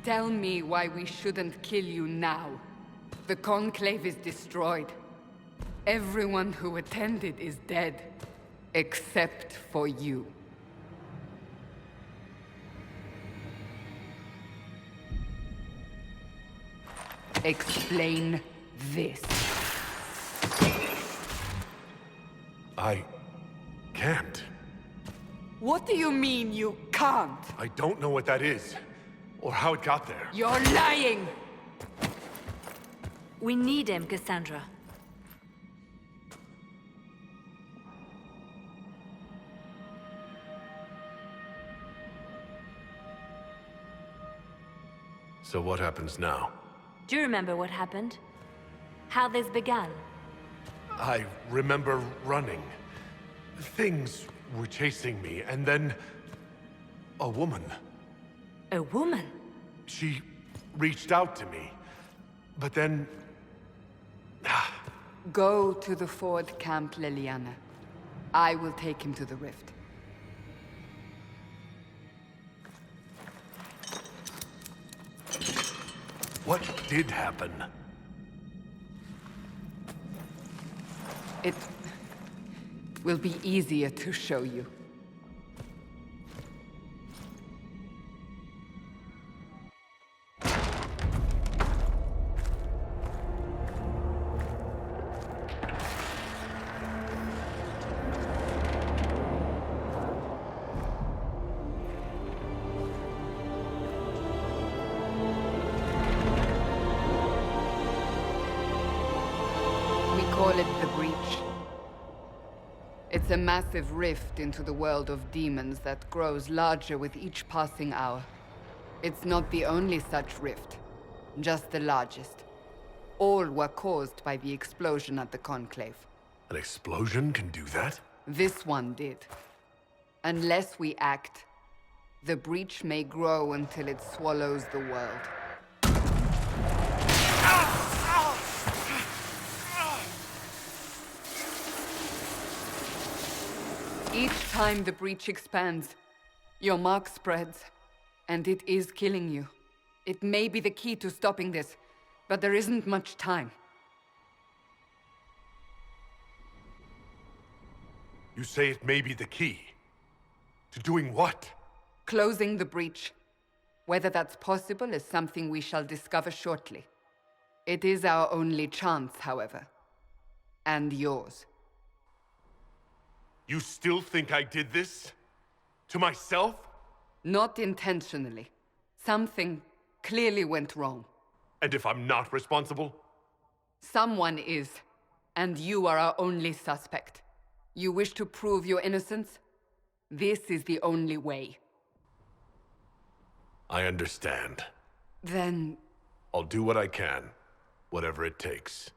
Tell me why we shouldn't kill you now. The Conclave is destroyed. Everyone who attended is dead. Except for you. Explain this. I can't. What do you mean you can't? I don't know what that is, or how it got there. You're lying! We need him, Cassandra. So what happens now? Do you remember what happened? How this began? I remember running. Things were chasing me, and then... a woman. A woman? She reached out to me, but then... Go to the Ford camp, Leliana. I will take him to the rift. What did happen? It will be easier to show you. Call it the Breach. It's a massive rift into the world of demons that grows larger with each passing hour. It's not the only such rift, just the largest. All were caused by the explosion at the Conclave. An explosion can do that? This one did. Unless we act, the Breach may grow until it swallows the world. Each time the Breach expands, your mark spreads, and it is killing you. It may be the key to stopping this, but there isn't much time. You say it may be the key. To doing what? Closing the Breach. Whether that's possible is something we shall discover shortly. It is our only chance, however. And yours. You still think I did this? To myself? Not intentionally. Something clearly went wrong. And if I'm not responsible? Someone is, and you are our only suspect. You wish to prove your innocence? This is the only way. I understand. Then... I'll do what I can, whatever it takes.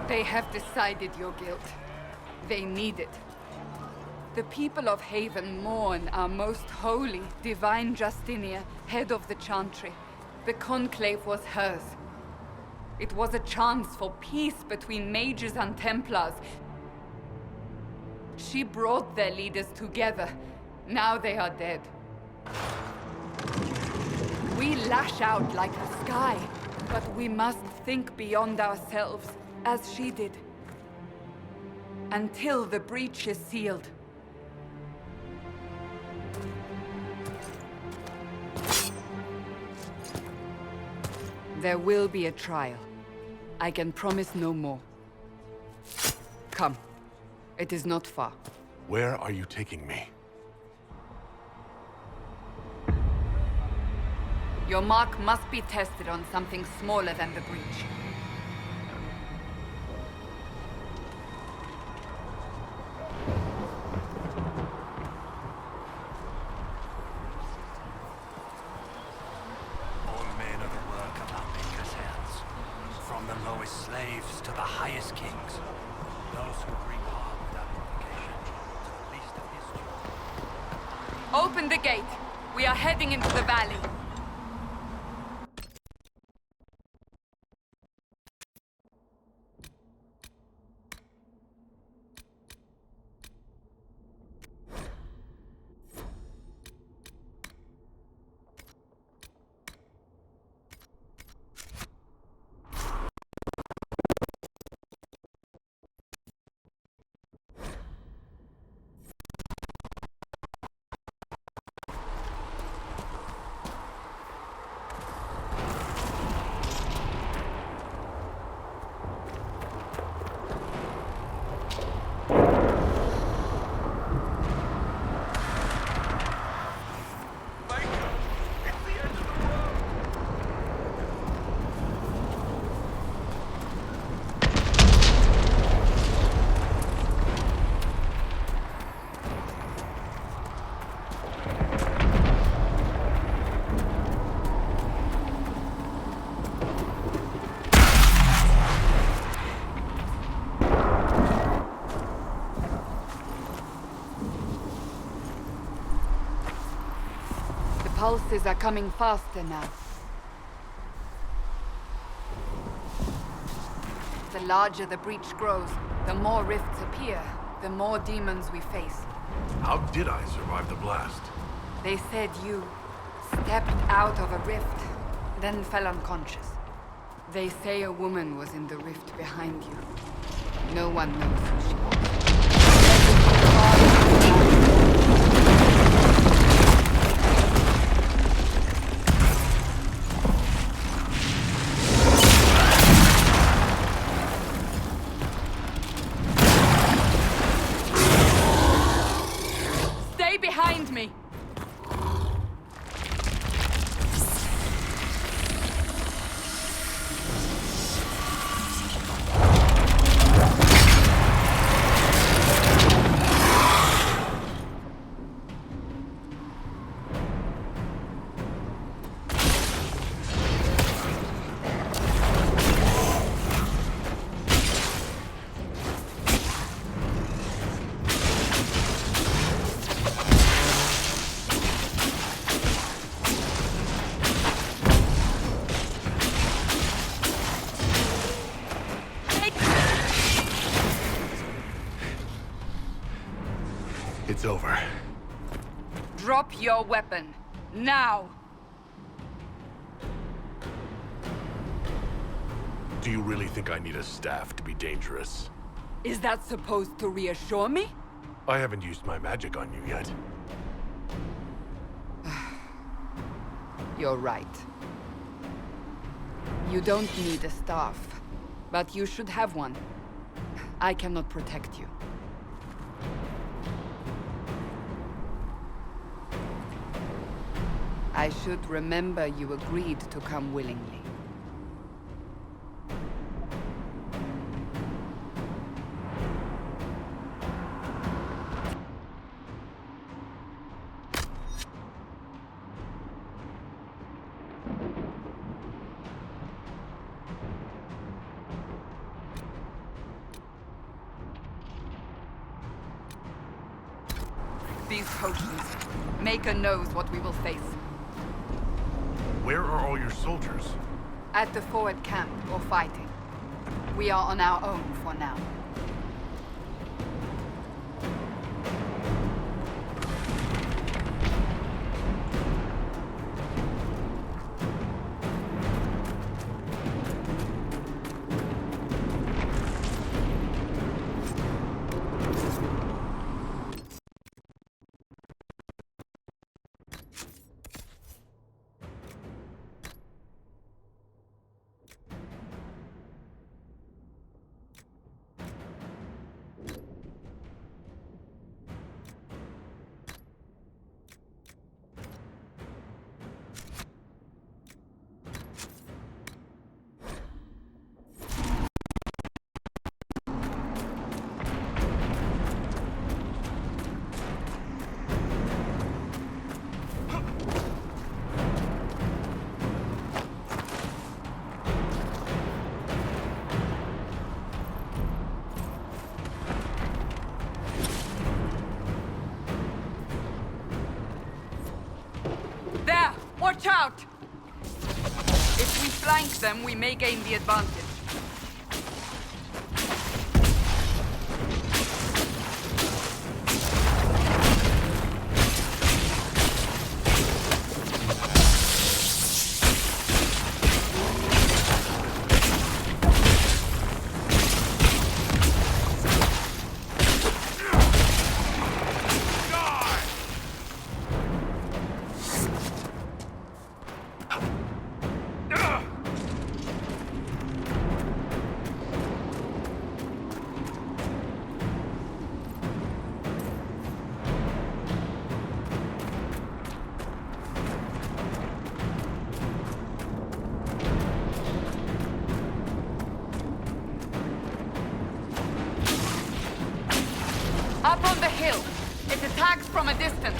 They have decided your guilt. They need it. The people of Haven mourn our most holy, divine Justinia, head of the Chantry. The Conclave was hers. It was a chance for peace between mages and Templars. She brought their leaders together. Now they are dead. We lash out like the sky, but we must think beyond ourselves. As she did. Until the Breach is sealed. There will be a trial. I can promise no more. Come. It is not far. Where are you taking me? Your mark must be tested on something smaller than the Breach. Slaves to the highest kings. Those who bring harm without implication to the least of history. Open the gate. We are heading into the valley. pulses are coming faster now. The larger the breach grows, the more rifts appear, the more demons we face. How did I survive the blast? They said you stepped out of a rift, then fell unconscious. They say a woman was in the rift behind you. No one knows who she was. Stay behind me! It's over. Drop your weapon. Now! Do you really think I need a staff to be dangerous? Is that supposed to reassure me? I haven't used my magic on you yet. You're right. You don't need a staff, but you should have one. I cannot protect you. I should remember you agreed to come willingly. These potions. Maker knows what we will face. Where are all your soldiers? At the forward camp, or fighting. We are on our own for now. Watch out! If we flank them, we may gain the advantage. Up on the hill. It attacks from a distance.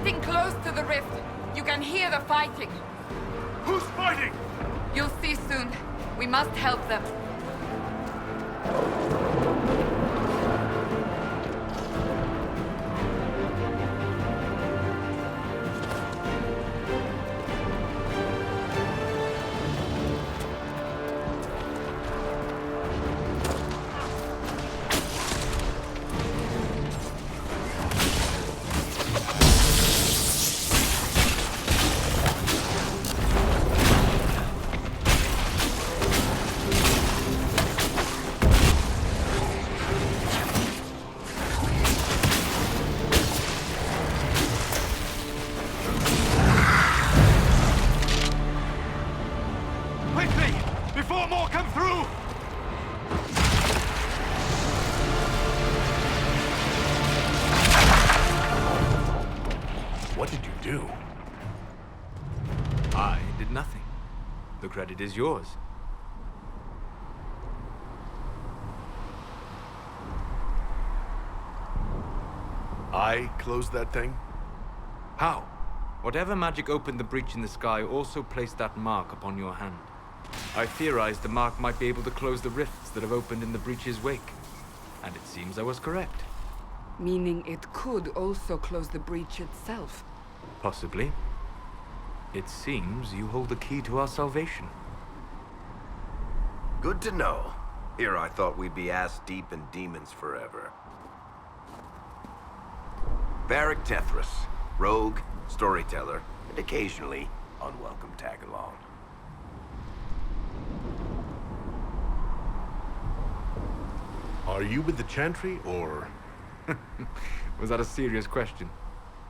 getting close to the rift. You can hear the fighting. Who's fighting? You'll see soon. We must help them. Quickly! Before more come through! What did you do? I did nothing. The credit is yours. I closed that thing? How? Whatever magic opened the breach in the sky also placed that mark upon your hand. I theorized the mark might be able to close the rifts that have opened in the breach's wake. And it seems I was correct. Meaning it could also close the breach itself. Possibly. It seems you hold the key to our salvation. Good to know. Here I thought we'd be ass-deep in demons forever. Varric Tethras, rogue, storyteller, and occasionally unwelcome tag-along. Are you with the Chantry, or...? Was that a serious question?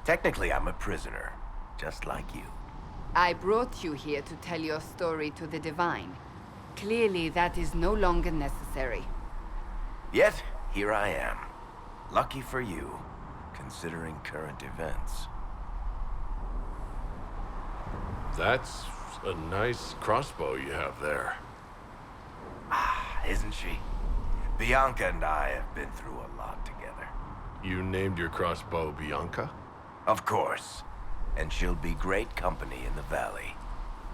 Technically, I'm a prisoner, just like you. I brought you here to tell your story to the Divine. Clearly, that is no longer necessary. Yet, here I am. Lucky for you, considering current events. That's a nice crossbow you have there. Isn't she? Bianca and I have been through a lot together. You named your crossbow Bianca? Of course. And she'll be great company in the valley.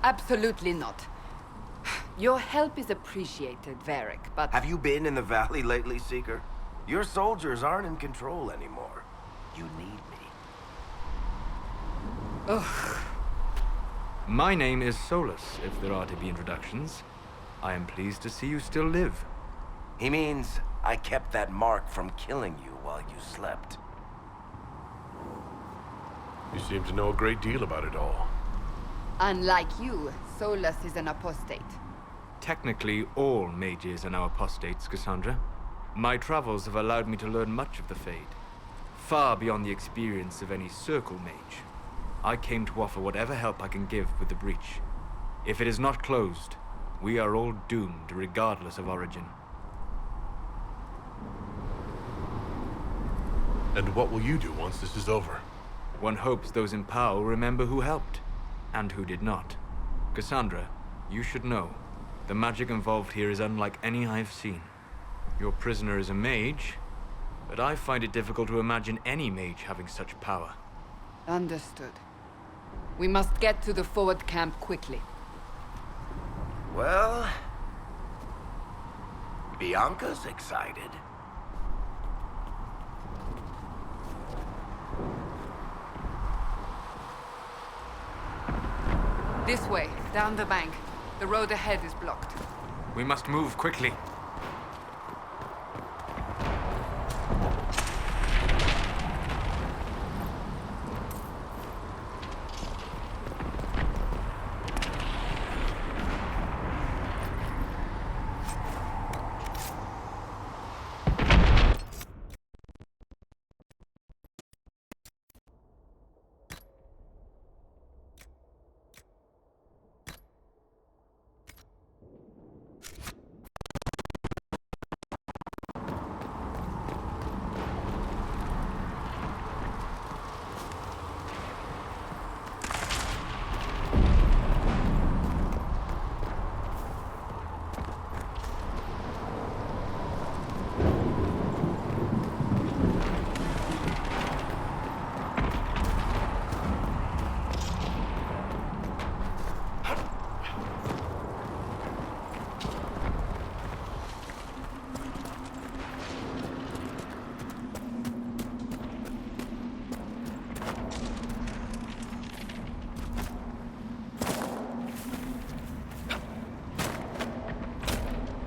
Absolutely not. Your help is appreciated, Varric, but... Have you been in the valley lately, Seeker? Your soldiers aren't in control anymore. You need me. Ugh. My name is Solus, if there are to be introductions. I am pleased to see you still live. He means I kept that mark from killing you while you slept. You seem to know a great deal about it all. Unlike you, Solus is an apostate. Technically, all mages are now apostates, Cassandra. My travels have allowed me to learn much of the Fade, far beyond the experience of any Circle mage. I came to offer whatever help I can give with the breach. If it is not closed, we are all doomed regardless of origin. And what will you do once this is over? One hopes those in power will remember who helped, and who did not. Cassandra, you should know, the magic involved here is unlike any I've seen. Your prisoner is a mage, but I find it difficult to imagine any mage having such power. Understood. We must get to the forward camp quickly. Well... Bianca's excited. This way, down the bank. The road ahead is blocked. We must move quickly.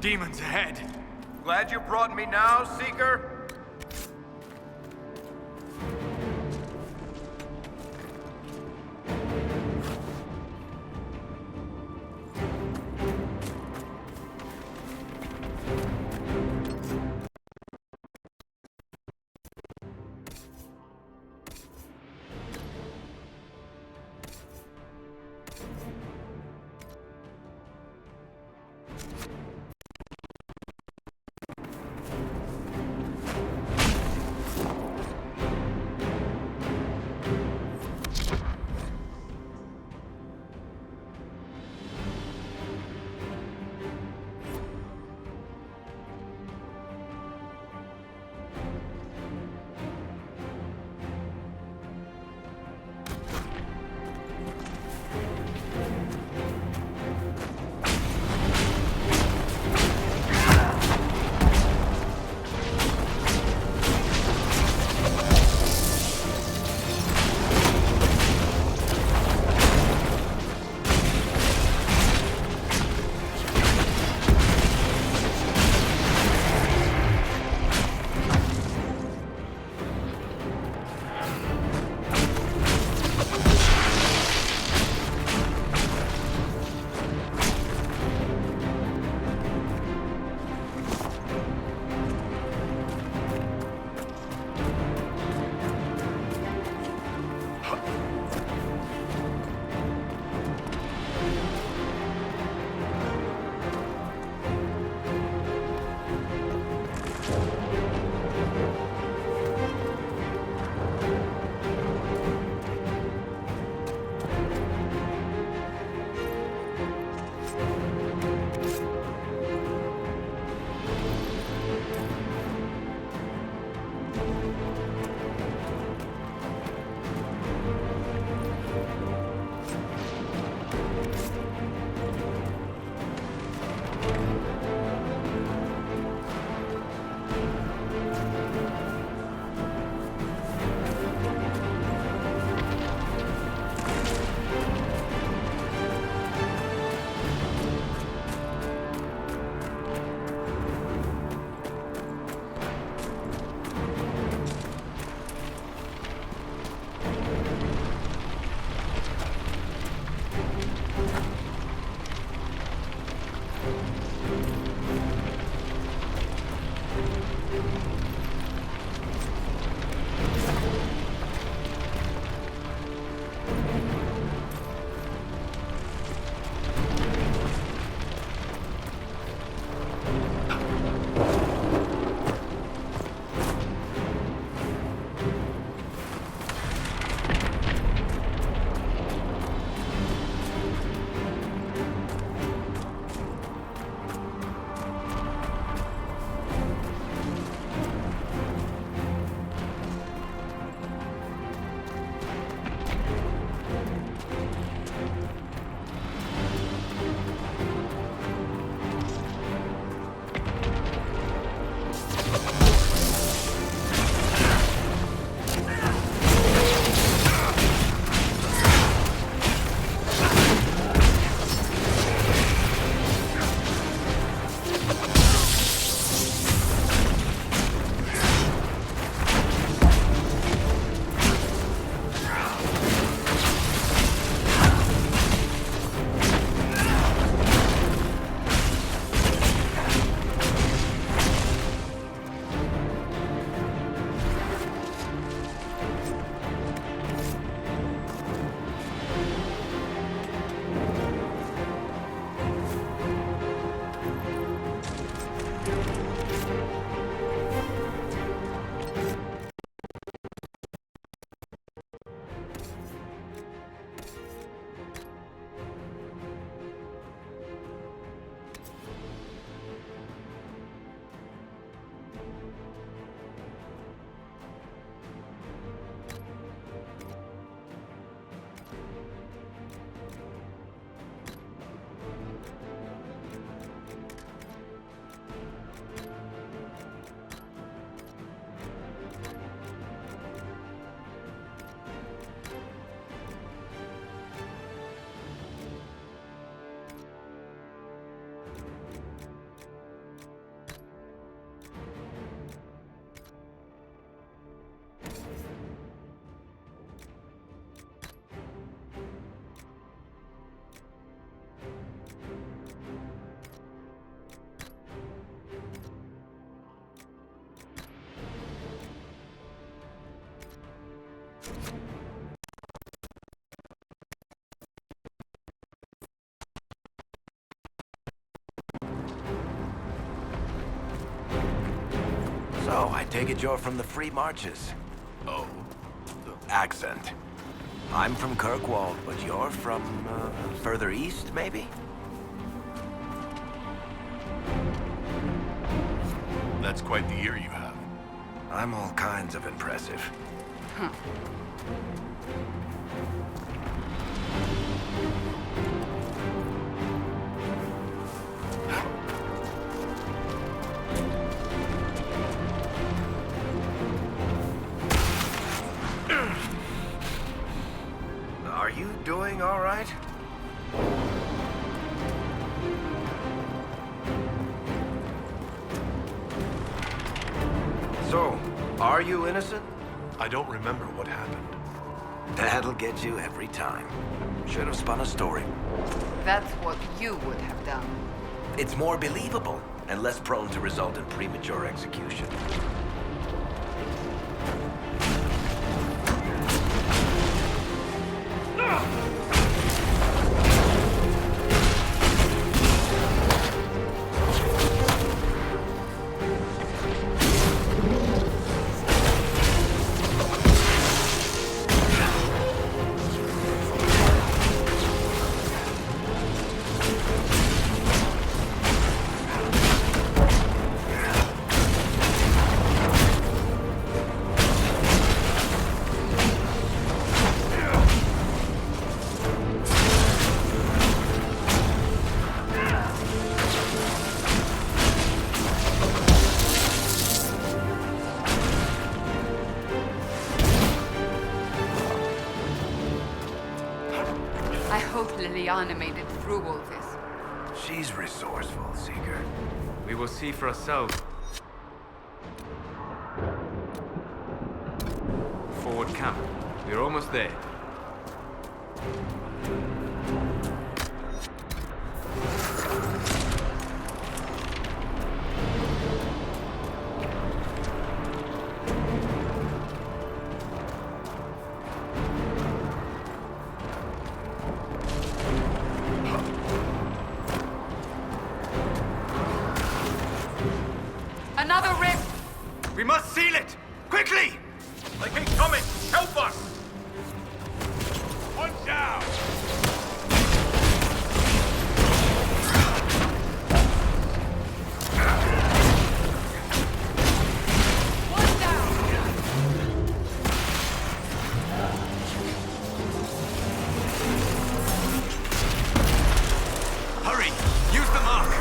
demons ahead. Glad you brought me now, Seeker? take it you're from the Free Marches. Oh. Accent. I'm from Kirkwall, but you're from, further east, maybe? That's quite the ear you have. I'm all kinds of impressive. Are you doing all right? So, are you innocent? I don't remember what happened. That'll get you every time. Should have spun a story. That's what you would have done. It's more believable and less prone to result in premature execution. I hope Liliana made it through all this. She's resourceful, Seeker. We will see for ourselves. Forward camp. We're almost there. Another rift! We must seal it! Quickly! They keep coming! Help us! One down! One down! Hurry! Use the mark!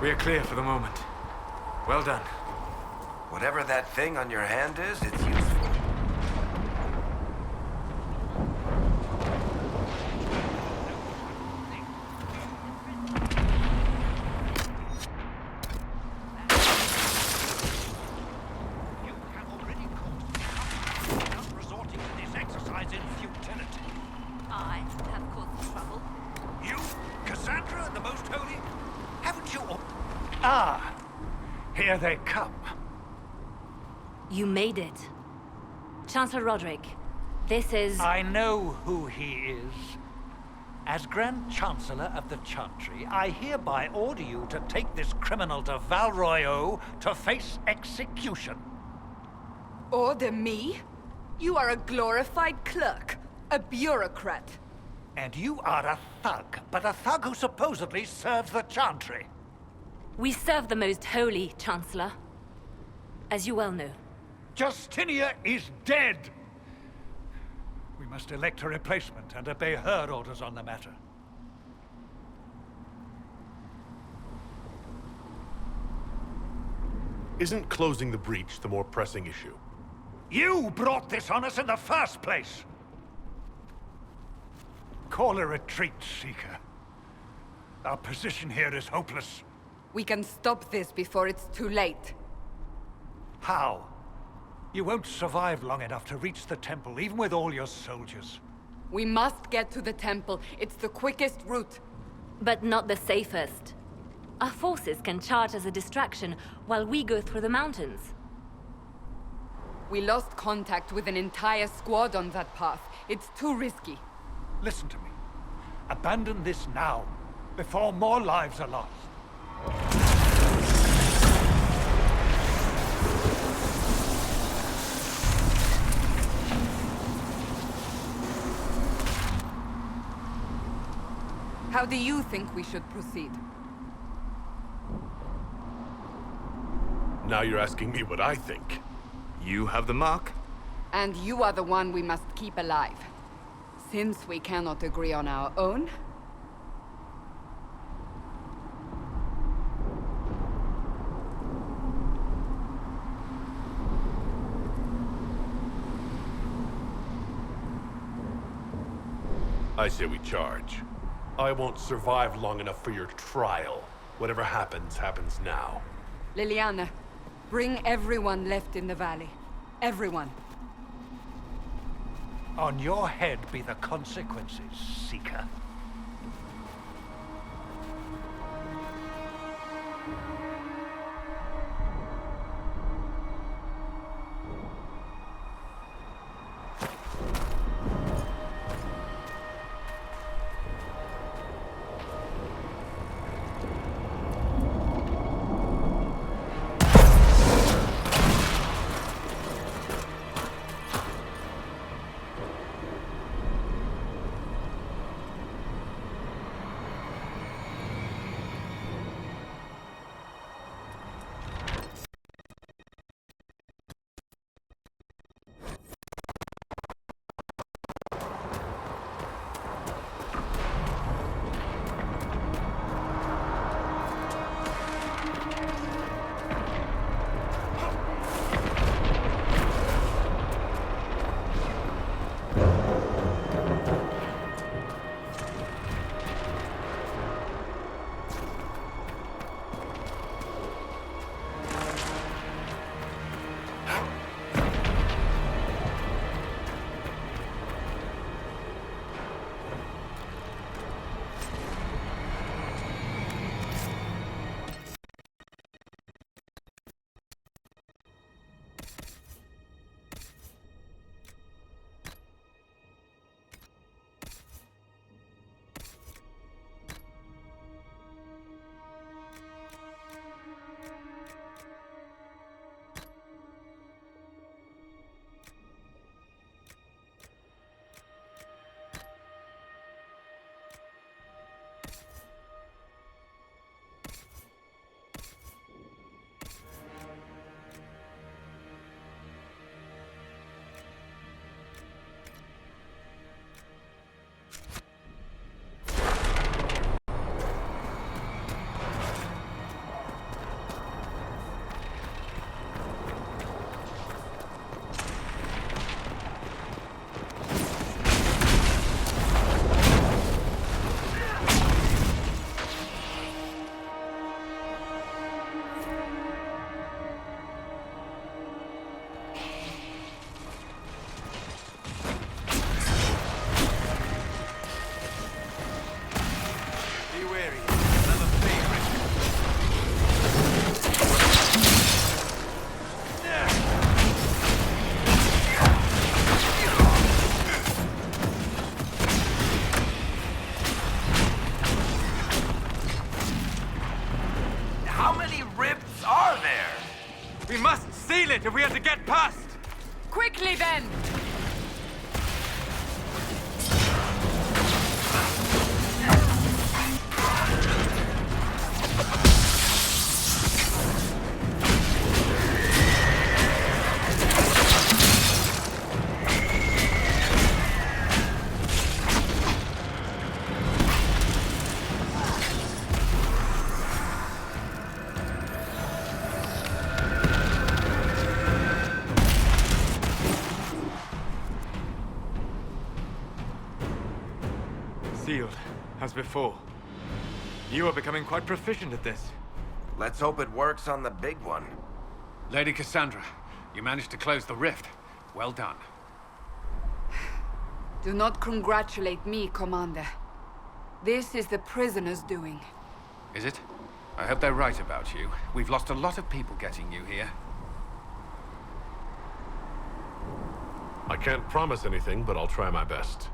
We are clear for the moment. Well done. Whatever that thing on your hand is, it's useful. You have already caused trouble without resorting to this exercise in futility. I have caused trouble. You, Cassandra, the Most Holy, haven't you? Ah, here they come. You made it. Chancellor Roderick, this is... I know who he is. As Grand Chancellor of the Chantry, I hereby order you to take this criminal to Val Royeaux to face execution. Order me? You are a glorified clerk, a bureaucrat. And you are a thug, but a thug who supposedly serves the Chantry. We serve the Most Holy, Chancellor. As you well know. Justinia is dead! We must elect a replacement and obey her orders on the matter. Isn't closing the breach the more pressing issue? You brought this on us in the first place! Call a retreat, Seeker. Our position here is hopeless. We can stop this before it's too late. How? You won't survive long enough to reach the temple, even with all your soldiers. We must get to the temple. It's the quickest route. But not the safest. Our forces can charge as a distraction while we go through the mountains. We lost contact with an entire squad on that path. It's too risky. Listen to me. Abandon this now, before more lives are lost. How do you think we should proceed? Now you're asking me what I think. You have the mark. And you are the one we must keep alive. Since we cannot agree on our own, I say we charge. I won't survive long enough for your trial. Whatever happens, happens now. Liliana, bring everyone left in the valley. Everyone. On your head be the consequences, Seeker. We must seal it if we are to get past! Quickly then! Sealed, as before. You are becoming quite proficient at this. Let's hope it works on the big one. Lady Cassandra, you managed to close the rift. Well done. Do not congratulate me, Commander. This is the prisoners' doing. Is it? I hope they're right about you. We've lost a lot of people getting you here. I can't promise anything, but I'll try my best.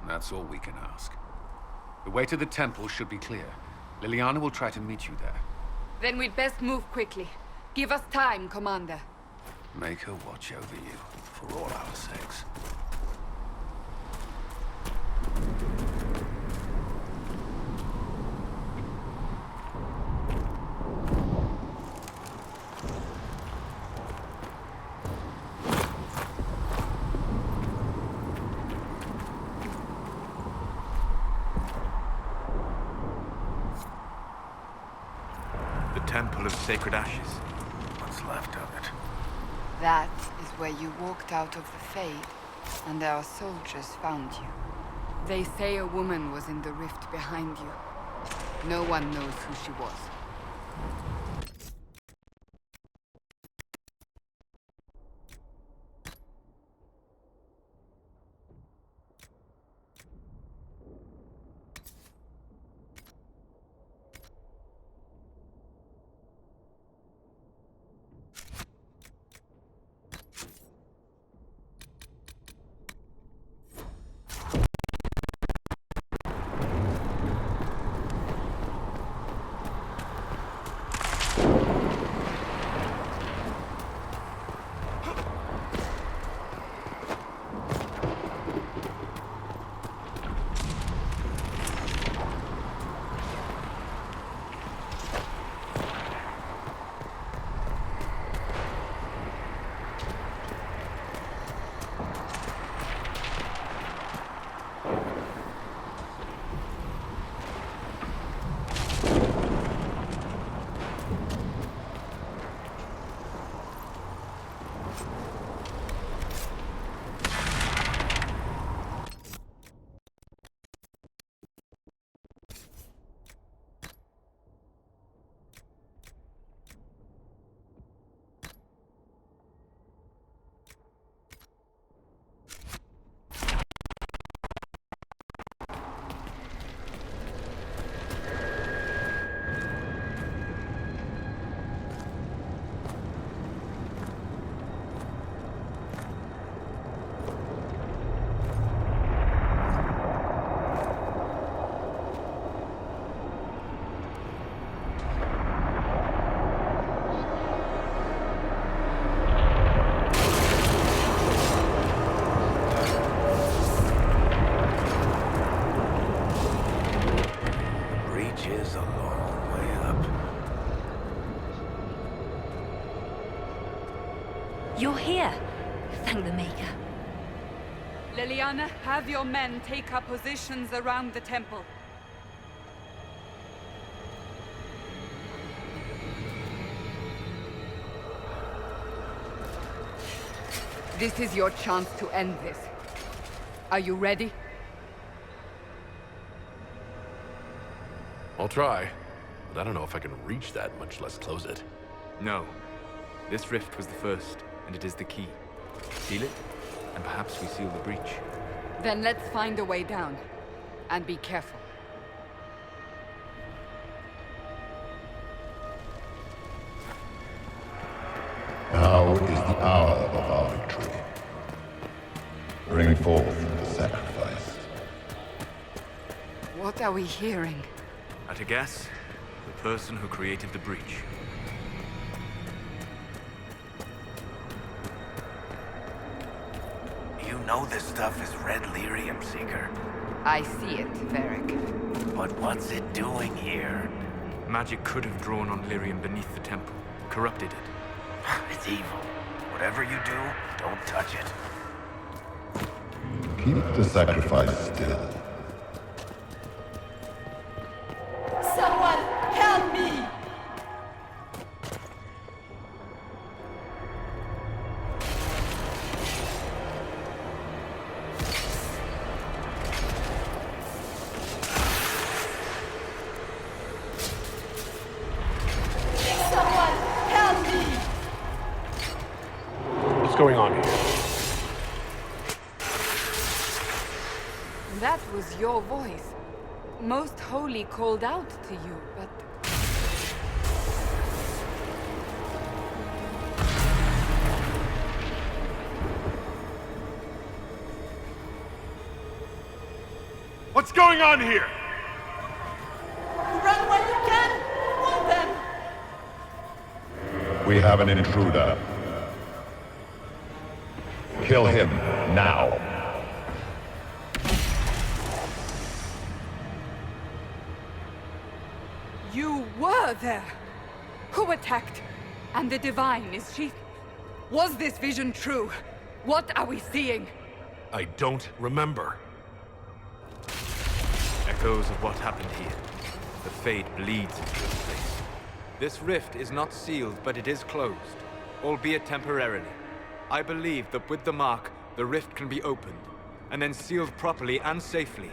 That's all we can ask. The way to the temple should be clear. Liliana will try to meet you there. Then we'd best move quickly. Give us time, Commander. Make her watch over you, for all our sakes. Temple of Sacred Ashes. What's left of it? That is where you walked out of the Fade, and our soldiers found you. They say a woman was in the rift behind you. No one knows who she was. You're here. Thank the Maker. Liliana, have your men take up positions around the temple. This is your chance to end this. Are you ready? I'll try, but I don't know if I can reach that, much less close it. No. This rift was the first, and it is the key. Seal it, and perhaps we seal the breach. Then let's find a way down. And be careful. Now is the hour of our victory. Bring forth the sacrifice. What are we hearing? At a guess, the person who created the breach. know this stuff is red lyrium, Seeker. I see it, Varric. But what's it doing here? Magic could have drawn on lyrium beneath the temple, corrupted it. It's evil. Whatever you do, don't touch it. Keep the sacrifice still. Someone help me! What's going on here? That was your voice. Most Holy called out to you, but... What's going on here? Run while you can! Warn them! We have an intruder. Kill him, now. You were there! Who attacked? And the Divine, is she... Was this vision true? What are we seeing? I don't remember. Echoes of what happened here. The Fade bleeds into this place. This rift is not sealed, but it is closed, albeit temporarily. I believe that with the mark, the rift can be opened, and then sealed properly and safely.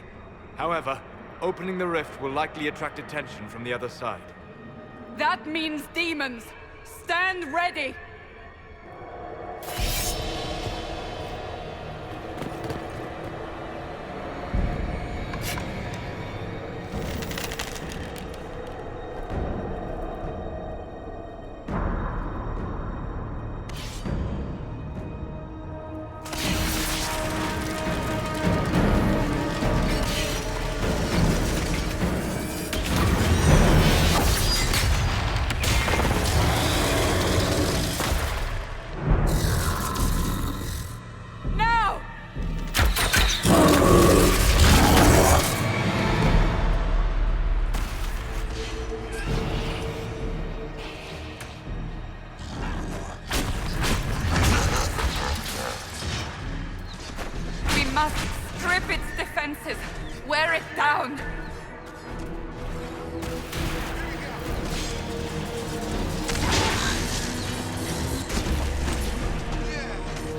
However, opening the rift will likely attract attention from the other side. That means demons! Stand ready! Strip its defenses! Wear it down!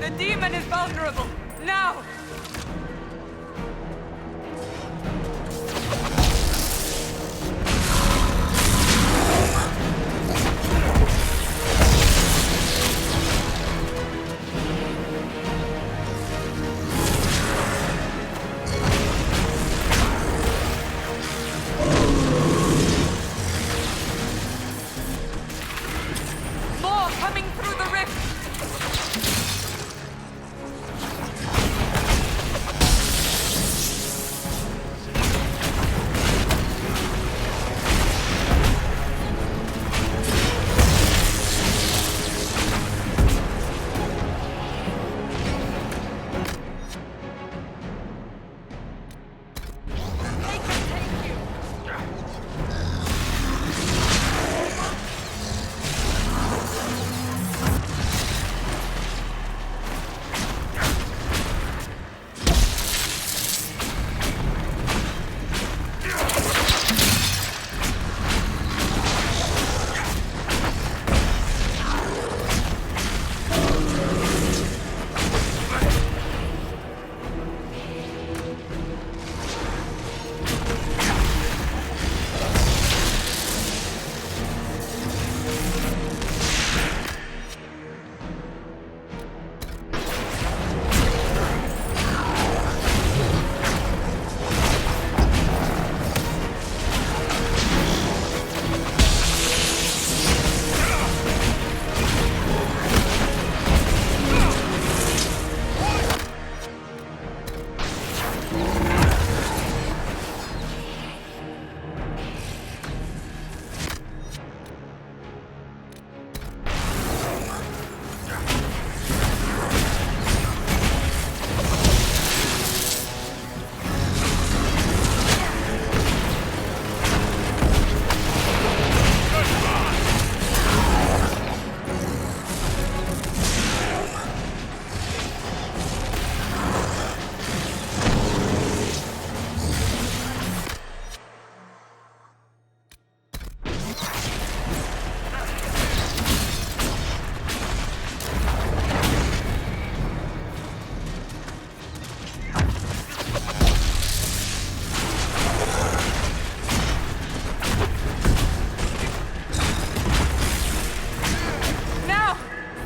The demon is vulnerable! Now! Coming through the rift! They can take you!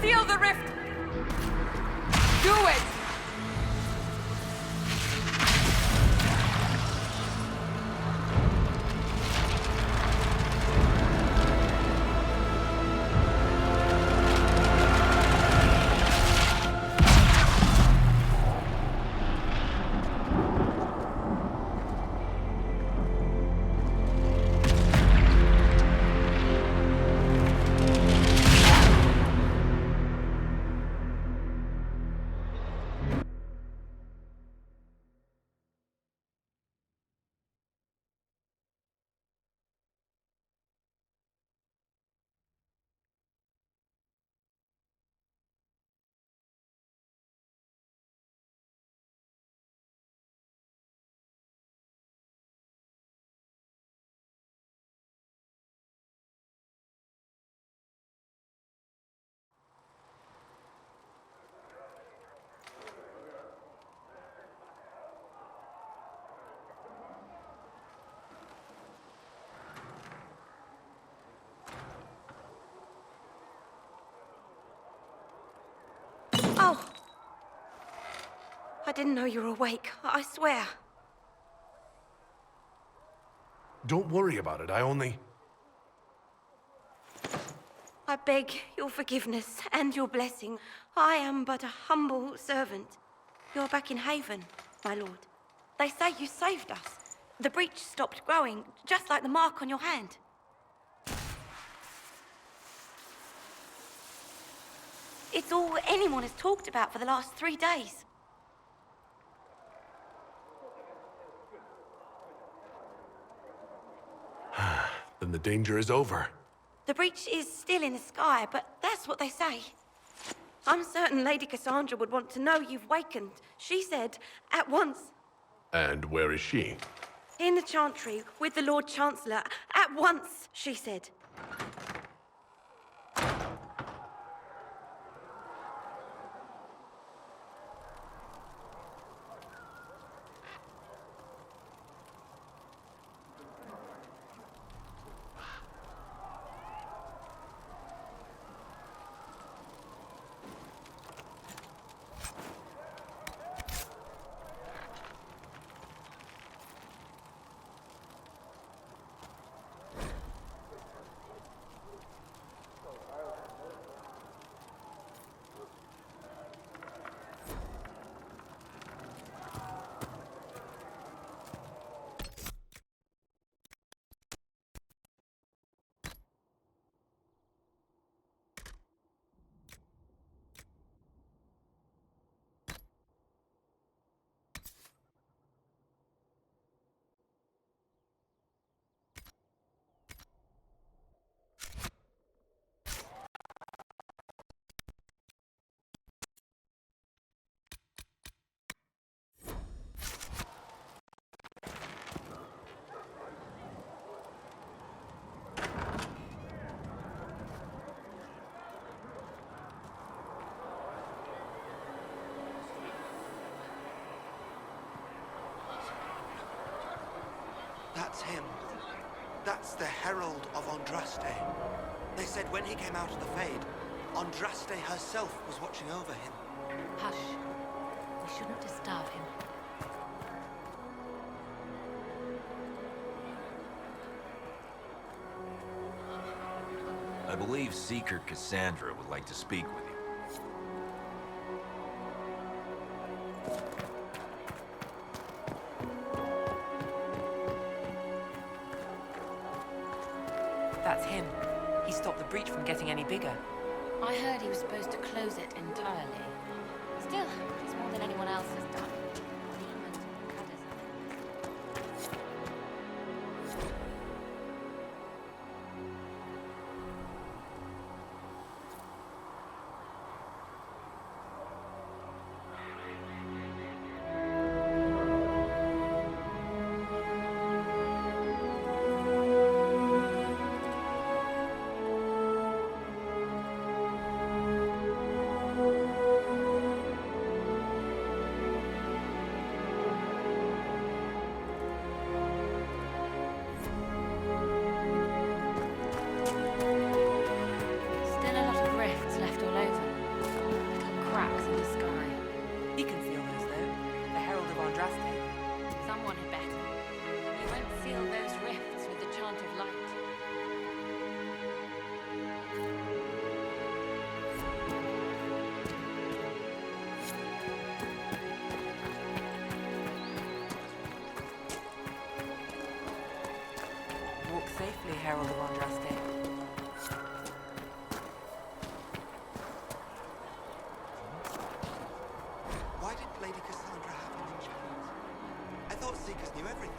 Seal the rift! Do it! Oh! I didn't know you were awake, I swear. Don't worry about it, I beg your forgiveness and your blessing. I am but a humble servant. You're back in Haven, my lord. They say you saved us. The breach stopped growing, just like the mark on your hand. It's all anyone has talked about for the last 3 days. Then the danger is over. The breach is still in the sky, but that's what they say. I'm certain Lady Cassandra would want to know you've wakened. She said, at once. And where is she? In the Chantry, with the Lord Chancellor. At once, she said. That's him. That's the Herald of Andraste. They said when he came out of the Fade, Andraste herself was watching over him. Hush. We shouldn't disturb him. I believe Seeker Cassandra would like to speak with you. That's him. He stopped the breach from getting any bigger. I heard he was supposed to close it entirely. Still, it's more than anyone else has done. Demons and cutters. think us knew everything.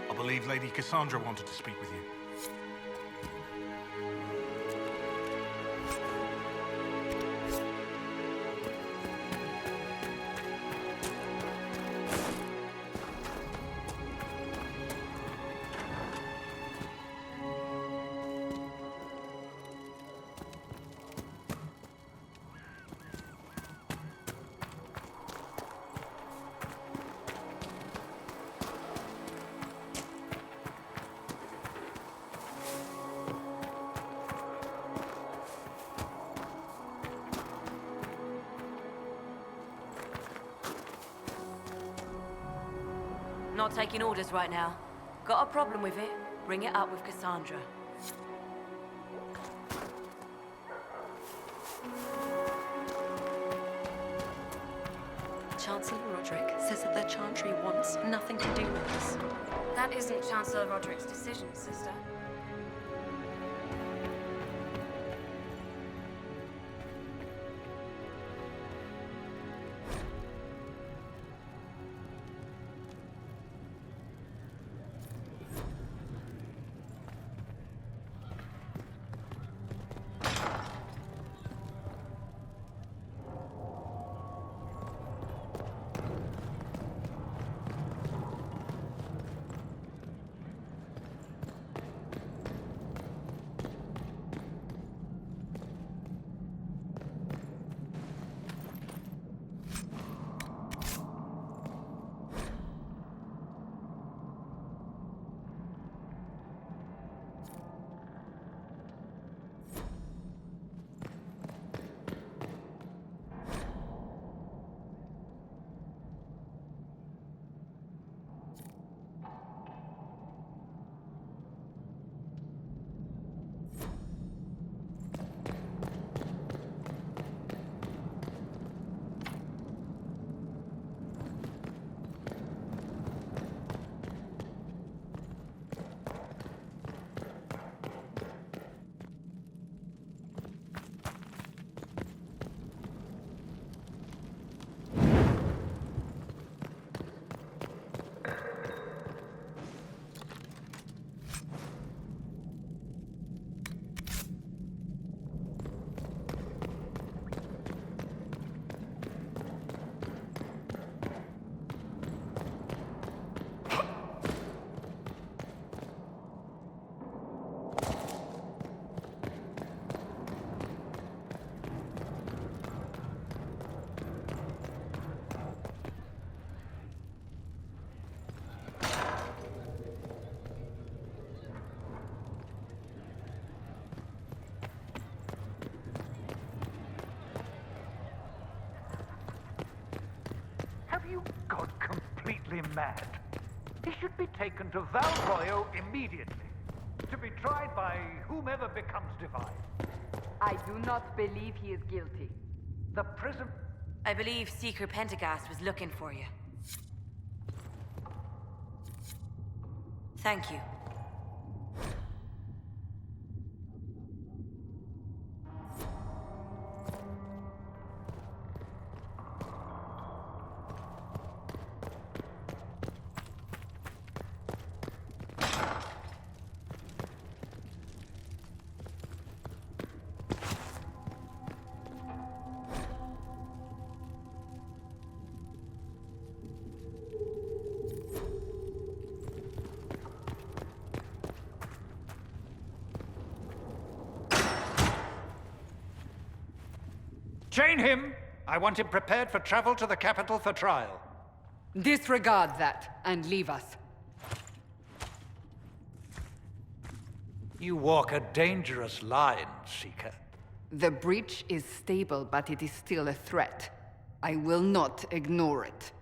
I believe Lady Cassandra wanted to speak with you. Not taking orders right now. Got a problem with it? Bring it up with Cassandra. Chancellor Roderick says that the Chantry wants nothing to do with us. That isn't Chancellor Roderick's decision, sister. You gone completely mad. He should be taken to Val Royo immediately, to be tried by whomever becomes divine. I do not believe he is guilty. The prison... I believe Seeker Pentagast was looking for you. Thank you. Chain him! I want him prepared for travel to the capital for trial. Disregard that, and leave us. You walk a dangerous line, Seeker. The breach is stable, but it is still a threat. I will not ignore it.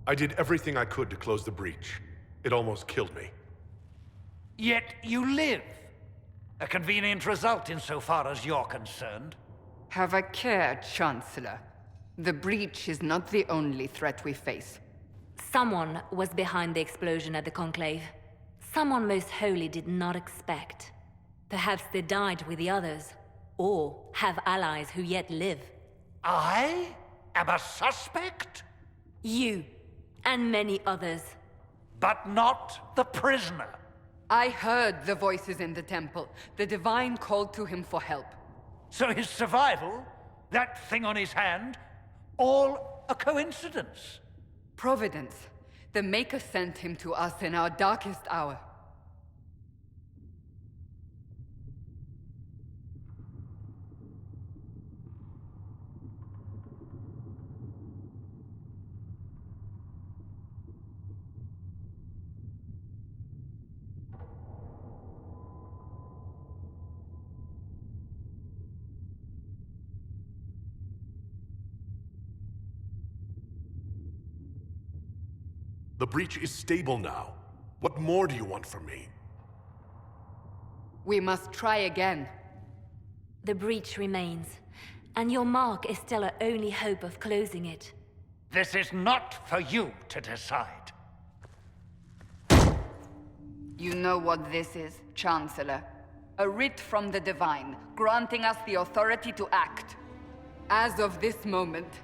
I did everything I could to close the breach. It almost killed me. Yet you live. A convenient result insofar as you're concerned. Have a care, Chancellor. The breach is not the only threat we face. Someone was behind the explosion at the Conclave. Someone Most Holy did not expect. Perhaps they died with the others, or have allies who yet live. I am a suspect? You, and many others. But not the prisoner. I heard the voices in the temple. The Divine called to him for help. So his survival, that thing on his hand, all a coincidence? Providence. The Maker sent him to us in our darkest hour. The breach is stable now. What more do you want from me? We must try again. The breach remains, and your mark is still our only hope of closing it. This is not for you to decide. You know what this is, Chancellor. A writ from the Divine, granting us the authority to act. As of this moment,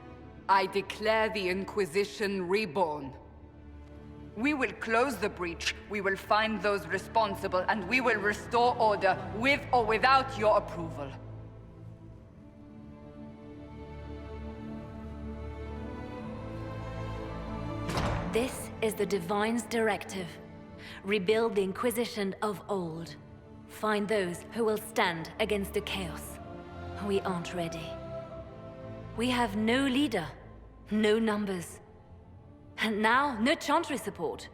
I declare the Inquisition reborn. We will close the breach, we will find those responsible, and we will restore order, with or without your approval. This is the Divine's directive. Rebuild the Inquisition of old. Find those who will stand against the chaos. We aren't ready. We have no leader, no numbers. And now, no Chantry support.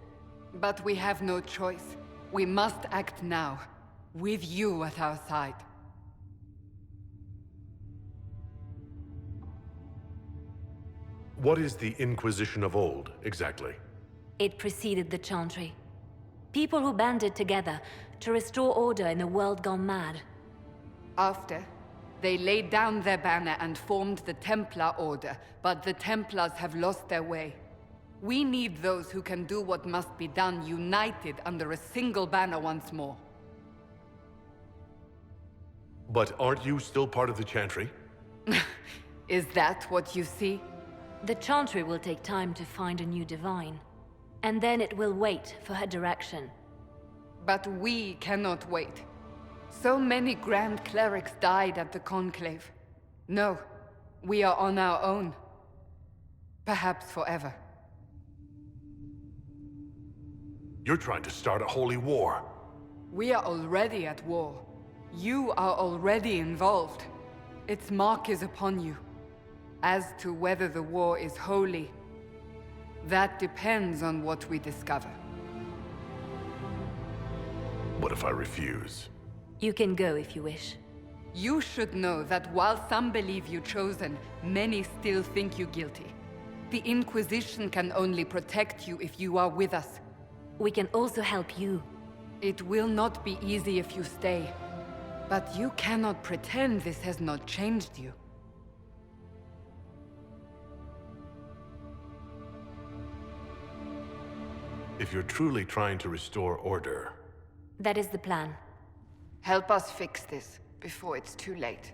But we have no choice. We must act now, with you at our side. What is the Inquisition of old, exactly? It preceded the Chantry. People who banded together to restore order in a world gone mad. After, they laid down their banner and formed the Templar Order, but the Templars have lost their way. We need those who can do what must be done, united under a single banner once more. But aren't you still part of the Chantry? Is that what you see? The Chantry will take time to find a new Divine. And then it will wait for her direction. But we cannot wait. So many Grand Clerics died at the Conclave. No, we are on our own. Perhaps forever. You're trying to start a holy war. We are already at war. You are already involved. Its mark is upon you. As to whether the war is holy, that depends on what we discover. What if I refuse? You can go if you wish. You should know that while some believe you chosen, many still think you guilty. The Inquisition can only protect you if you are with us. We can also help you. It will not be easy if you stay. But you cannot pretend this has not changed you. If you're truly trying to restore order... That is the plan. Help us fix this before it's too late.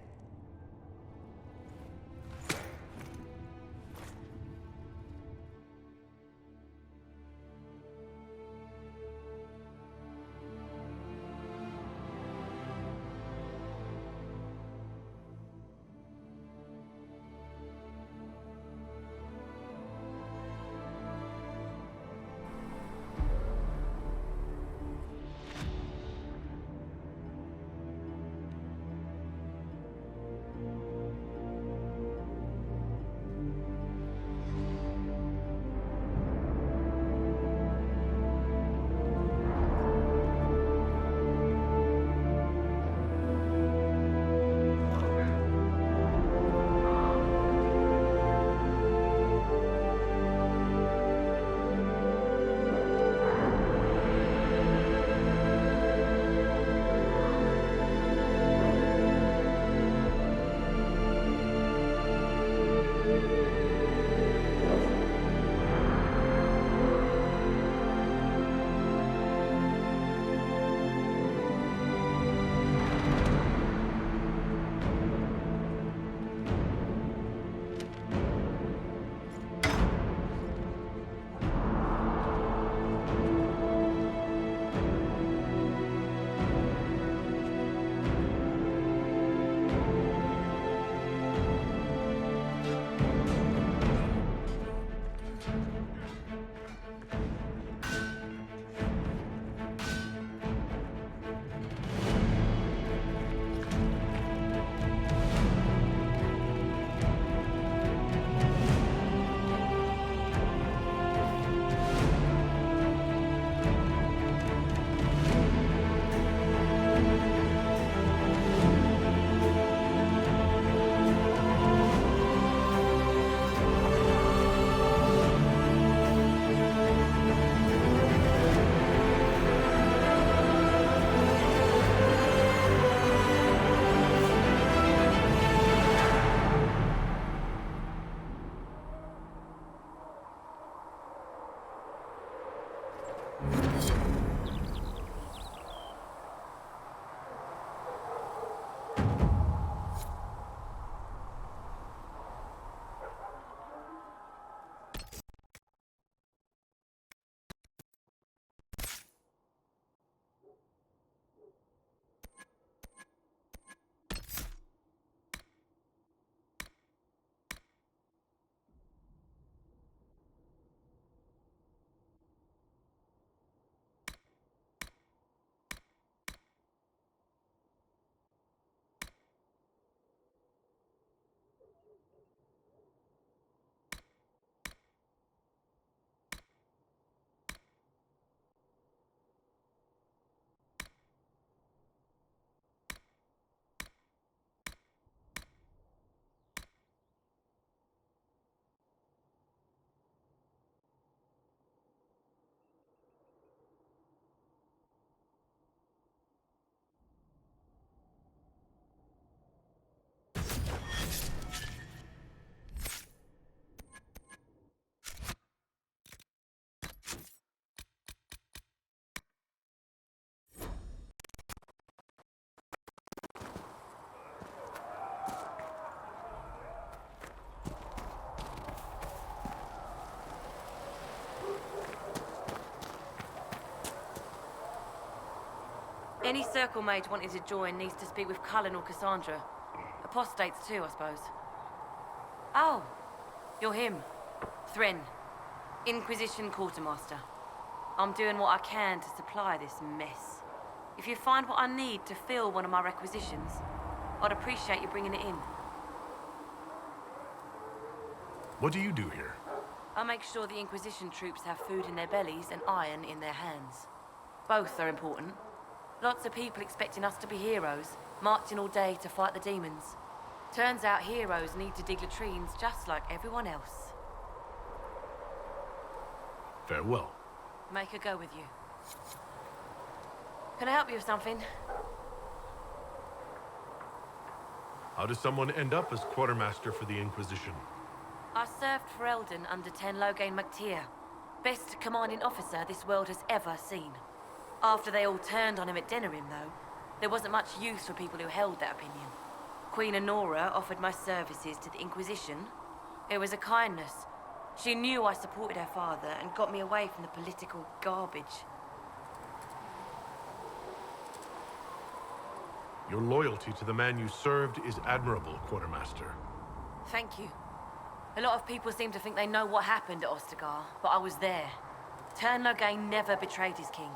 Any circle mage wanting to join needs to speak with Cullen or Cassandra. Apostates too, I suppose. Oh, you're him. Thren. Inquisition Quartermaster. I'm doing what I can to supply this mess. If you find what I need to fill one of my requisitions, I'd appreciate you bringing it in. What do you do here? I make sure the Inquisition troops have food in their bellies and iron in their hands. Both are important. Lots of people expecting us to be heroes, marching all day to fight the demons. Turns out heroes need to dig latrines just like everyone else. Farewell. Make her go with you. Can I help you with something? How does someone end up as quartermaster for the Inquisition? I served for Eldon under Ten Loghain MacTier. Best commanding officer this world has ever seen. After they all turned on him at Denerim, though, there wasn't much use for people who held that opinion. Queen Honora offered my services to the Inquisition. It was a kindness. She knew I supported her father and got me away from the political garbage. Your loyalty to the man you served is admirable, Quartermaster. Thank you. A lot of people seem to think they know what happened at Ostagar, but I was there. Ten Loghain never betrayed his king.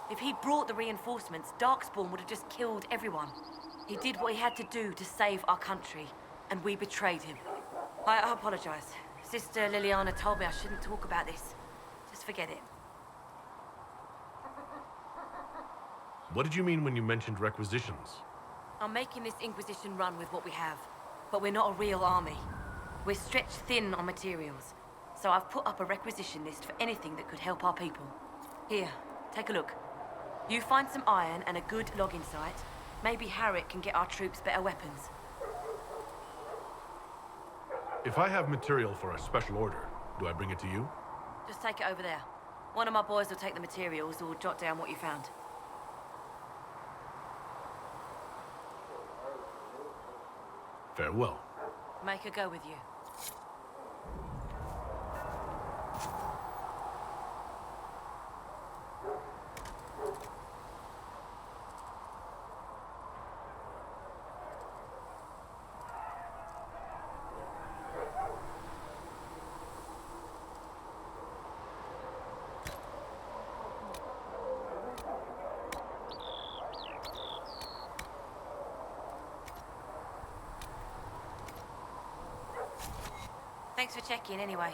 If he'd brought the reinforcements, Darkspawn would have just killed everyone. He did what he had to do to save our country, and we betrayed him. I apologize. Sister Liliana told me I shouldn't talk about this. Just forget it. What did you mean when you mentioned requisitions? I'm making this Inquisition run with what we have, but we're not a real army. We're stretched thin on materials, so I've put up a requisition list for anything that could help our people. Here, take a look. You find some iron and a good logging site, maybe Harrick can get our troops better weapons. If I have material for a special order, do I bring it to you? Just take it over there. One of my boys will take the materials or jot down what you found. Farewell. Make her go with you. Thanks for checking anyway.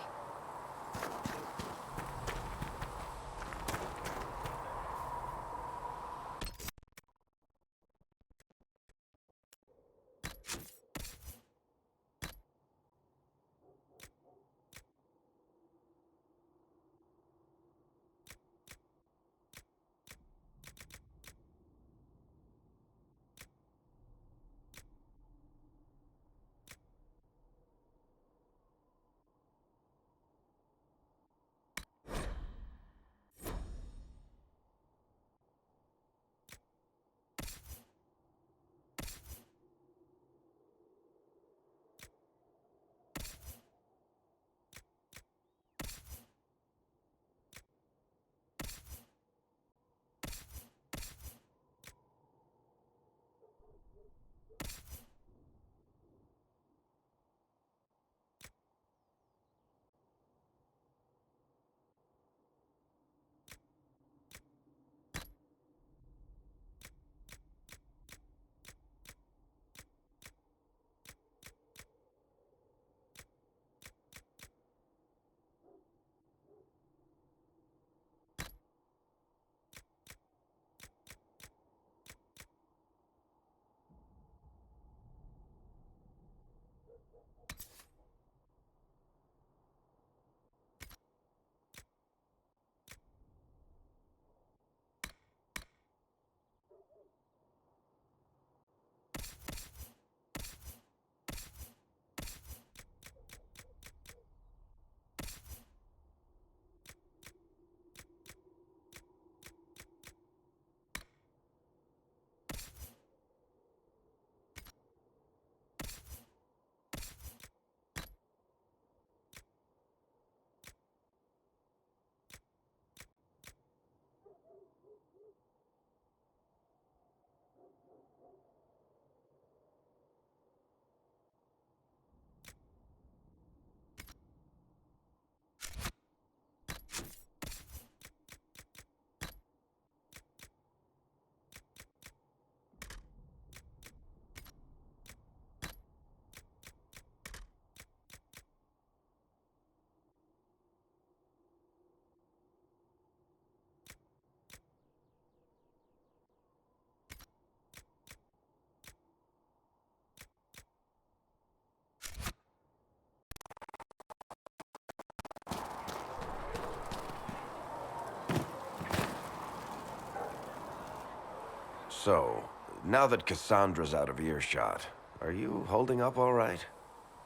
So, now that Cassandra's out of earshot, are you holding up all right?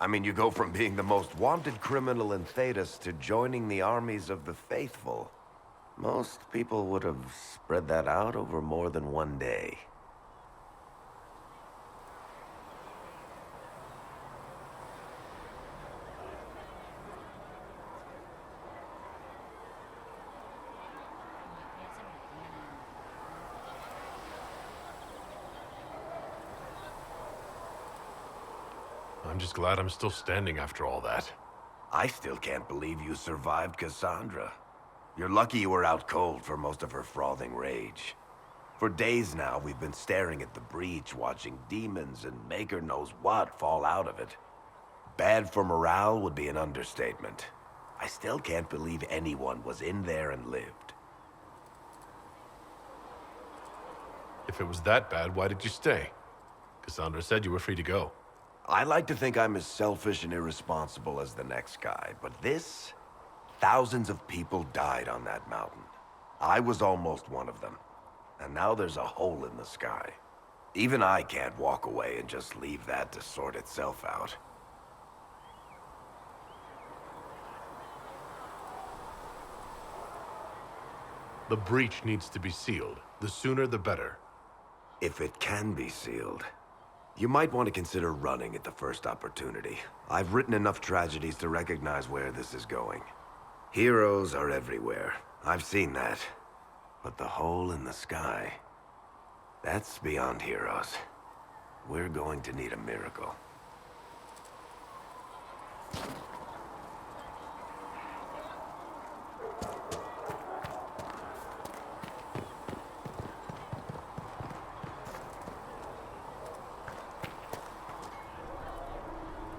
I mean, you go from being the most wanted criminal in Thedas to joining the armies of the faithful. Most people would have spread that out over more than one day. I'm just glad I'm still standing after all that. I still can't believe you survived Cassandra. You're lucky you were out cold for most of her frothing rage. For days now, we've been staring at the breach, watching demons and maker knows what fall out of it. Bad for morale would be an understatement. I still can't believe anyone was in there and lived. If it was that bad, why did you stay? Cassandra said you were free to go. I like to think I'm as selfish and irresponsible as the next guy, but this... Thousands of people died on that mountain. I was almost one of them. And now there's a hole in the sky. Even I can't walk away and just leave that to sort itself out. The breach needs to be sealed. The sooner the better. If it can be sealed, you might want to consider running at the first opportunity. I've written enough tragedies to recognize where this is going. Heroes are everywhere. I've seen that. But the hole in the sky, that's beyond heroes. We're going to need a miracle.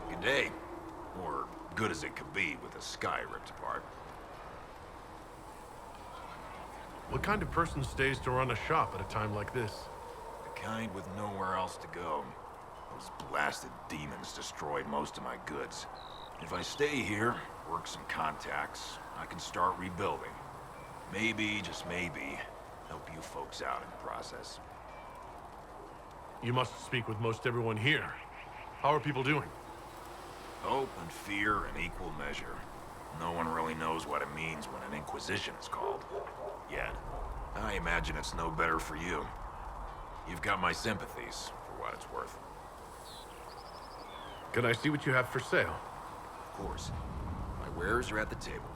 Good day. Or good as it could be with the sky ripped apart. What kind of person stays to run a shop at a time like this? The kind with nowhere else to go. Those blasted demons destroyed most of my goods. If I stay here, work some contacts, I can start rebuilding. Maybe, just maybe, help you folks out in the process. You must speak with most everyone here. How are people doing? Hope and fear in equal measure. No one really knows what it means when an Inquisition is called. Yet. I imagine it's no better for you. You've got my sympathies, for what it's worth. Can I see what you have for sale? Of course. My wares are at the table.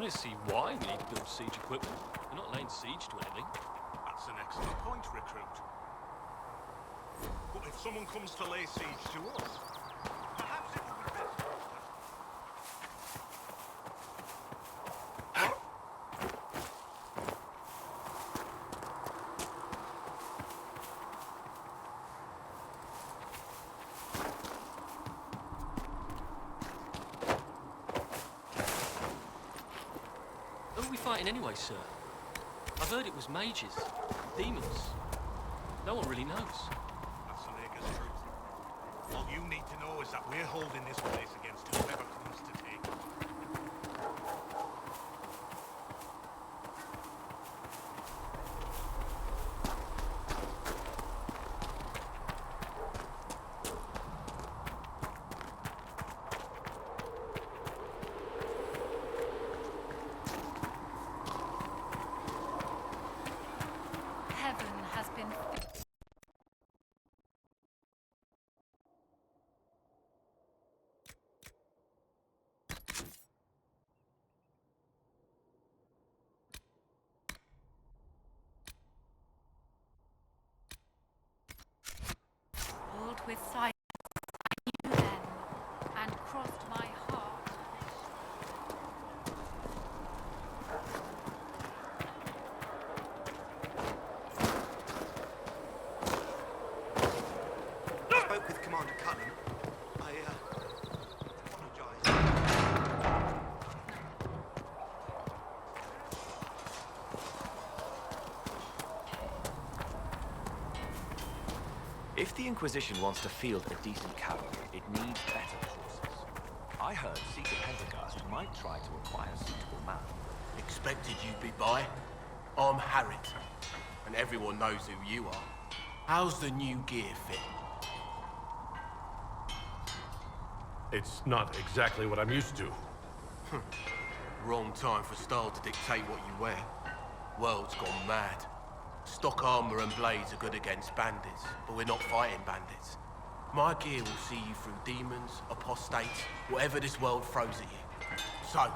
don't see why we need to build siege equipment. We're not laying siege to anything. That's an excellent point, recruit. But if someone comes to lay siege to us, perhaps it would be best. Who are we fighting anyway, sir? I've heard it was mages, demons. No one really knows. That's the Maker's truth. All you need to know is that we're holding this place against whoever comes to take it. Heaven has been... filled with silence. I knew then, and crossed my heart. I spoke with Commander Cullen. I apologize. If the Inquisition wants to field a decent cavalry, it needs better horses. I heard Seeker Pendergast might try to acquire a suitable mount. Expected you'd be by. I'm Harriet, and everyone knows who you are. How's the new gear fit? It's not exactly what I'm used to. Wrong time for style to dictate what you wear. World's gone mad. Stock armor and blades are good against bandits, but we're not fighting bandits. My gear will see you through demons, apostates, whatever this world throws at you. So,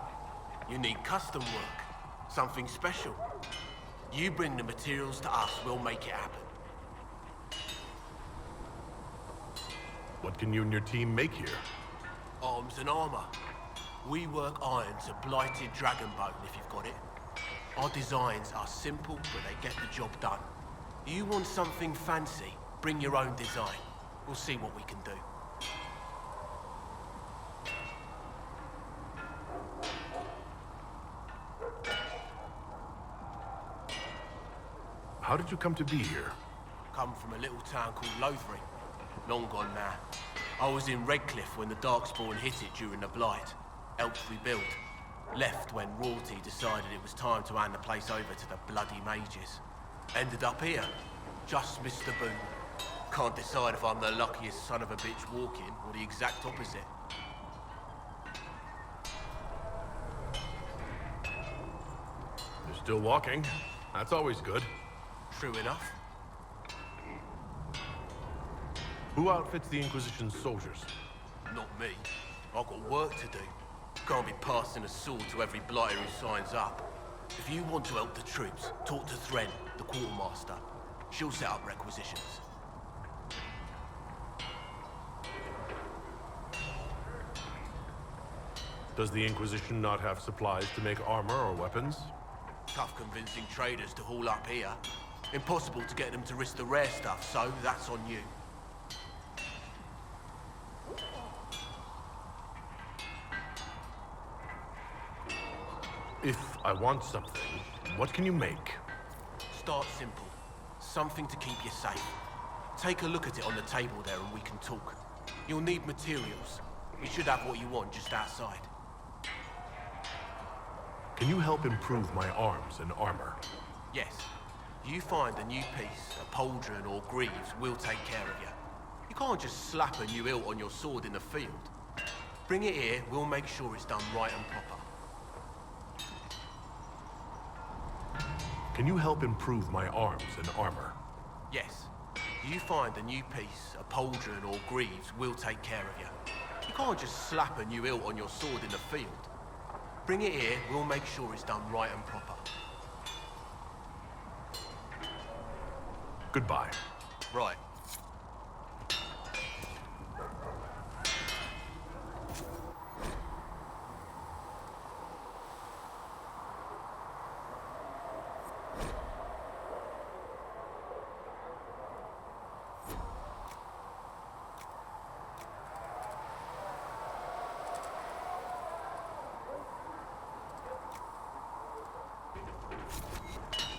you need custom work, something special. You bring the materials to us, we'll make it happen. What can you and your team make here? Arms and armor. We work iron to blighted dragon bone if you've got it. Our designs are simple, but they get the job done. You want something fancy, bring your own design. We'll see what we can do. How did you come to be here? Come from a little town called Lothering. Long gone now. I was in Redcliffe when the Darkspawn hit it during the Blight. Helped rebuild. Left when royalty decided it was time to hand the place over to the bloody mages. Ended up here. Just missed the boom. Can't decide if I'm the luckiest son of a bitch walking or the exact opposite. You're still walking. That's always good. True enough. Who outfits the Inquisition's soldiers? Not me. I've got work to do. Can't be passing a sword to every blighter who signs up. If you want to help the troops, talk to Thren, the quartermaster. She'll set up requisitions. Does the Inquisition not have supplies to make armor or weapons? Tough convincing traders to haul up here. Impossible to get them to risk the rare stuff, so that's on you. If I want something, what can you make? Start simple. Something to keep you safe. Take a look at it on the table there and we can talk. You'll need materials. We should have what you want just outside. Can you help improve my arms and armor? Yes. You find a new piece, a pauldron or greaves, we'll take care of you. You can't just slap a new hilt on your sword in the field. Bring it here, we'll make sure it's done right and proper. Can you help improve my arms and armor? Yes. You find a new piece, a pauldron or greaves, we'll take care of you. You can't just slap a new hilt on your sword in the field. Bring it here, we'll make sure it's done right and proper. Goodbye. Right.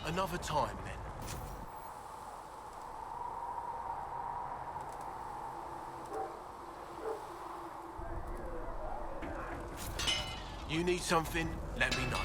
Another time, then. You need something? Let me know.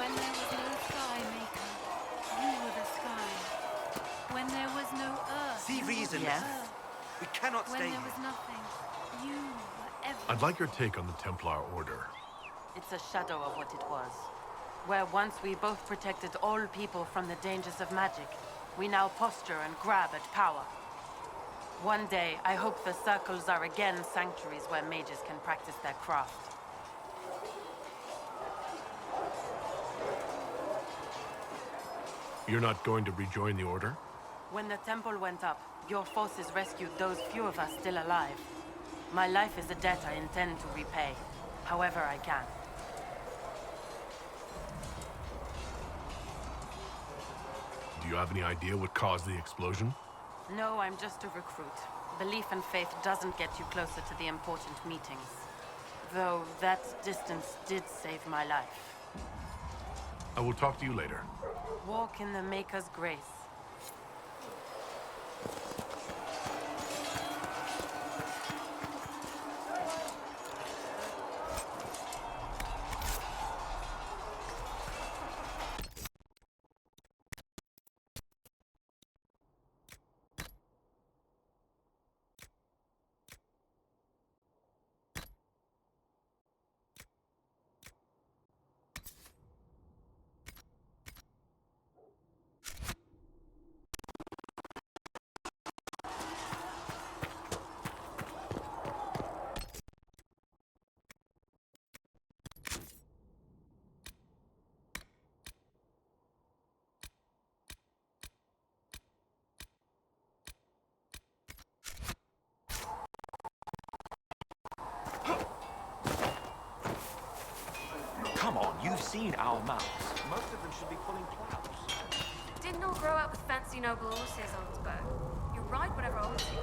When there was no sky, Maker, you were the sky. When there was no earth, See reason. Yes. We cannot when stay there here. was nothing, you were everything. I'd like your take on the Templar Order. It's a shadow of what it was. Where once we both protected all people from the dangers of magic, we now posture and grab at power. One day, I hope the circles are again sanctuaries where mages can practice their craft. You're not going to rejoin the Order? When the temple went up, your forces rescued those few of us still alive. My life is a debt I intend to repay, however I can. Do you have any idea what caused the explosion? No, I'm just a recruit. Belief and faith doesn't get you closer to the important meetings. Though that distance did save my life. I will talk to you later. Walk in the Maker's grace. Come on, you've seen our mounts. Most of them should be pulling plows. Didn't all grow up with fancy noble horses, old bow. You ride whatever holds you.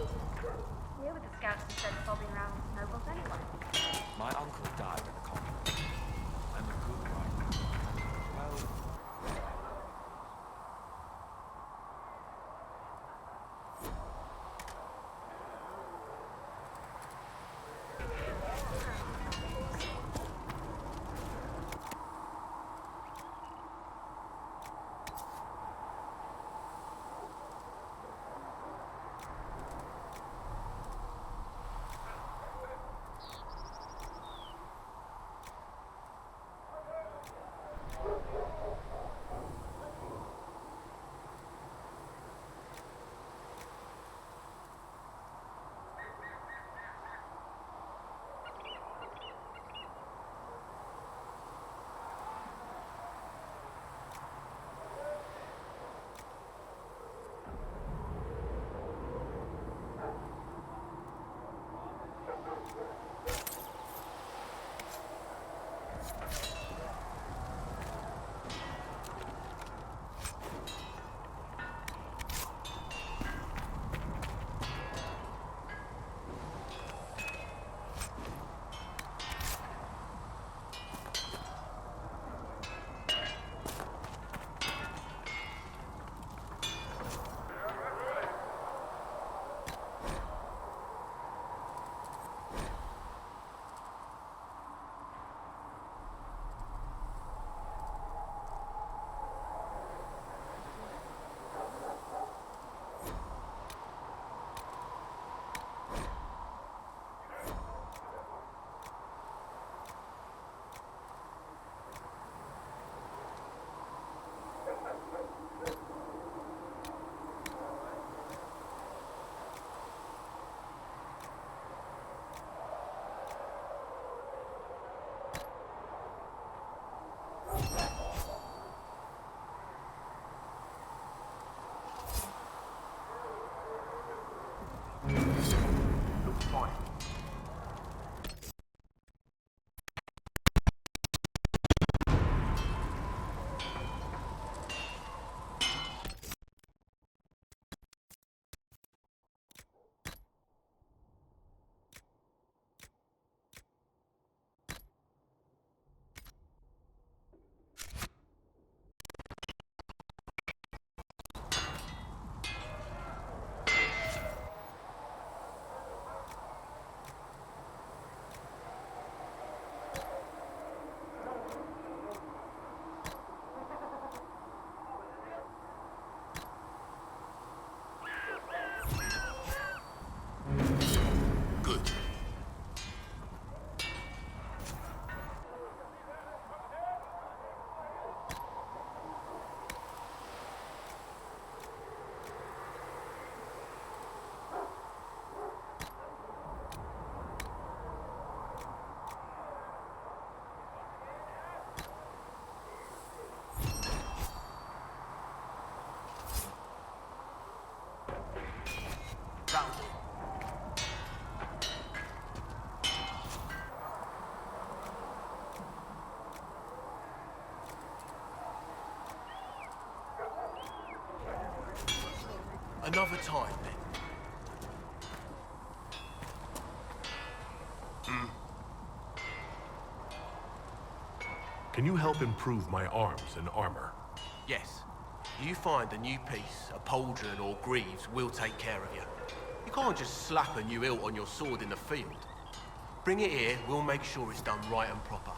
Here with the scouts instead of fobbing around with nobles anyway. My uncle died at the conflict. I'm a good rider. Well, Another time, then. Can you help improve my arms and armor? Yes. You find a new piece, a pauldron or greaves, we'll take care of you. You can't just slap a new hilt on your sword in the field. Bring it here, we'll make sure it's done right and proper.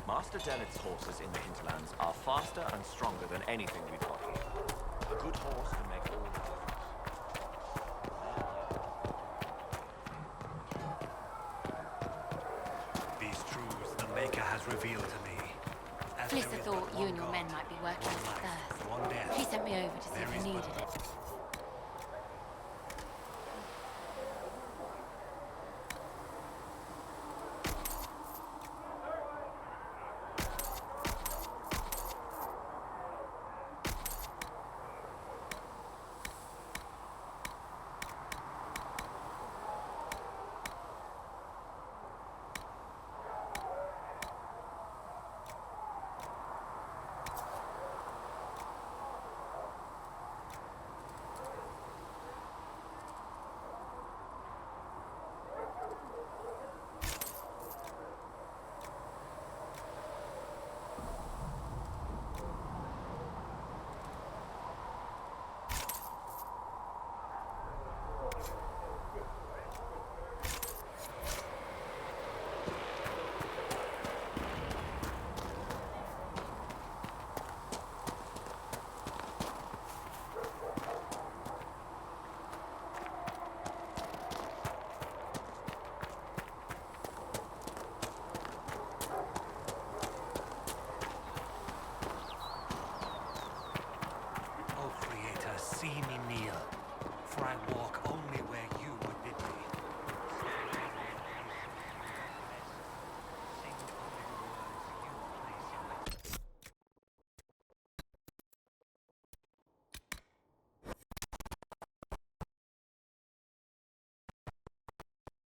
Master Dennett's horses in the hinterlands are faster and stronger than anything we've got here. A good horse can make all the difference. These truths the Maker has revealed to me. Felissa thought you and your men might be working on the thirst. She sent me over to see if you needed it.